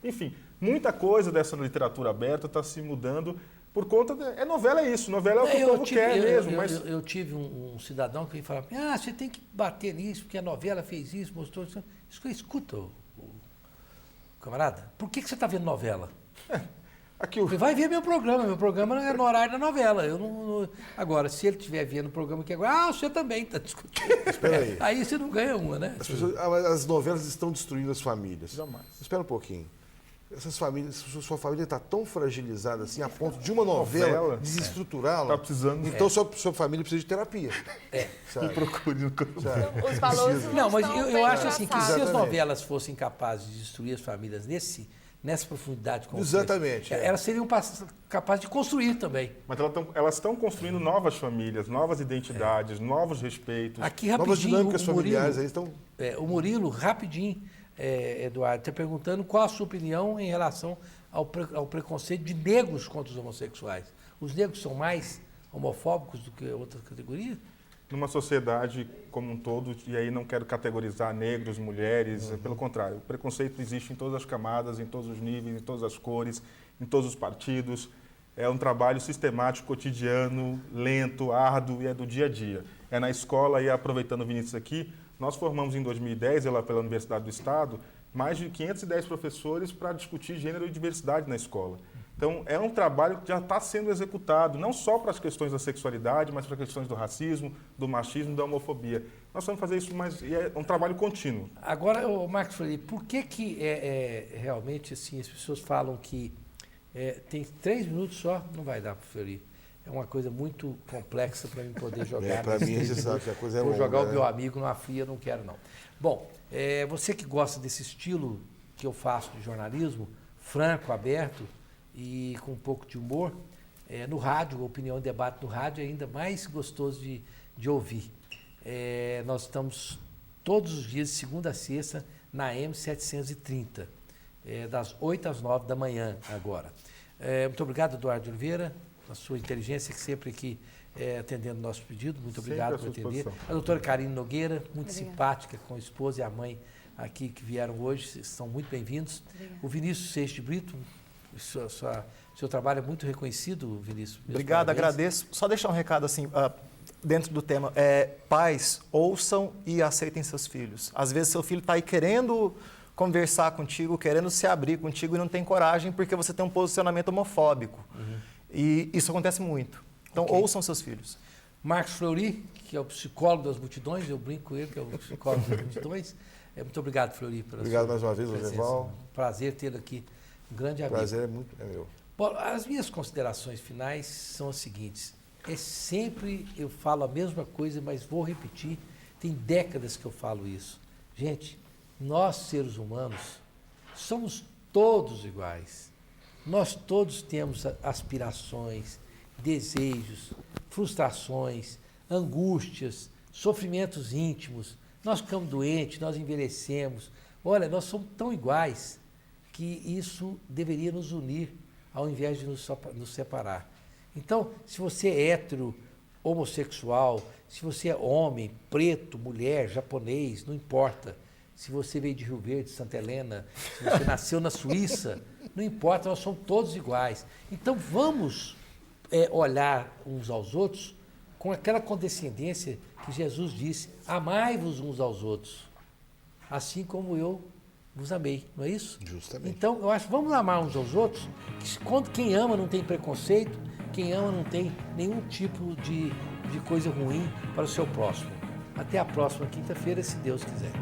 enfim, muita coisa dessa literatura aberta está se mudando por conta novela é isso, novela é o que o povo quer mesmo. Eu tive um cidadão que falava, você tem que bater nisso, porque a novela fez isso, mostrou isso. Escuta, camarada, por que você está vendo novela? Vai ver meu programa é no horário da novela. Agora, se ele estiver vendo o programa aqui agora, você também está discutindo. Espera aí. Aí você não ganha uma, né? As novelas estão destruindo as famílias. Jamais. Espera um pouquinho. Essas famílias, sua família está tão fragilizada assim, a ponto de uma novela desestruturá-la. Está precisando. Então, sua família precisa de terapia. Me procure no campo. Os valores Não, mas estão eu bem acho assim que se as Exatamente. novelas fossem capazes de destruir as famílias nessa profundidade como Exatamente. elas seriam capazes de construir também. Mas elas estão construindo novas famílias, novas identidades, novos respeitos. Aqui Novas rapidinho, dinâmicas familiares aí estão... o Murilo, rapidinho, Eduardo, está perguntando qual a sua opinião em relação ao preconceito de negros contra os homossexuais. Os negros são mais homofóbicos do que outras categorias? Numa sociedade como um todo, e aí não quero categorizar negros, mulheres, pelo contrário, o preconceito existe em todas as camadas, em todos os níveis, em todas as cores, em todos os partidos. É um trabalho sistemático, cotidiano, lento, árduo e é do dia a dia. É na escola, e aproveitando o Vinícius aqui, nós formamos em 2010, lá pela Universidade do Estado, mais de 510 professores para discutir gênero e diversidade na escola. Então, é um trabalho que já está sendo executado, não só para as questões da sexualidade, mas para as questões do racismo, do machismo, da homofobia. Nós vamos fazer isso, mas é um trabalho contínuo. Agora, Marcos Fleury, por que realmente assim, as pessoas falam que tem 3 minutos só? Não vai dar para o Fleury. É uma coisa muito complexa para mim poder jogar. Para mim, você sabe que a coisa é Vou longa, jogar o né? meu amigo numa fria, não quero não. Bom, você que gosta desse estilo que eu faço de jornalismo, franco, aberto e com um pouco de humor, no rádio, Opinião e Debate no rádio é ainda mais gostoso de ouvir. Nós estamos todos os dias, de segunda a sexta, na M730, das 8 às 9 da manhã agora. Muito obrigado, Eduardo Oliveira, a sua inteligência, que sempre aqui atendendo o nosso pedido. Muito obrigado por atender. A doutora Karine Nogueira, muito simpática, com a esposa e a mãe aqui que vieram hoje, estão muito bem-vindos. O Vinícius Seixas de Brito, seu trabalho é muito reconhecido, Vinícius. Obrigado, agradeço. Só deixar um recado assim, dentro do tema. Pais, ouçam e aceitem seus filhos. Às vezes seu filho está aí querendo conversar contigo, querendo se abrir contigo e não tem coragem porque você tem um posicionamento homofóbico. E isso acontece muito. Então, ouçam seus filhos. Marcos Fleury, que é o psicólogo das multidões, eu brinco com ele, que é o psicólogo das multidões. Muito obrigado, Fleury, pela Obrigado mais uma vez, Lourival. Prazer tê-lo aqui. Um grande amigo. Prazer é meu. Bom, as minhas considerações finais são as seguintes. Sempre eu falo a mesma coisa, mas vou repetir. Tem décadas que eu falo isso. Gente, nós, seres humanos, somos todos iguais. Nós todos temos aspirações, desejos, frustrações, angústias, sofrimentos íntimos. Nós ficamos doentes, nós envelhecemos. Olha, nós somos tão iguais que isso deveria nos unir, ao invés de nos separar. Então, se você é hétero, homossexual, se você é homem, preto, mulher, japonês, não importa. Se você veio de Rio Verde, Santa Helena, se você nasceu na Suíça, não importa, nós somos todos iguais. Então, vamos olhar uns aos outros com aquela condescendência que Jesus disse: amai-vos uns aos outros, assim como eu vos amei, não é isso? Justamente. Então, eu acho que vamos amar uns aos outros, quando quem ama não tem preconceito, quem ama não tem nenhum tipo de coisa ruim para o seu próximo. Até a próxima quinta-feira, se Deus quiser.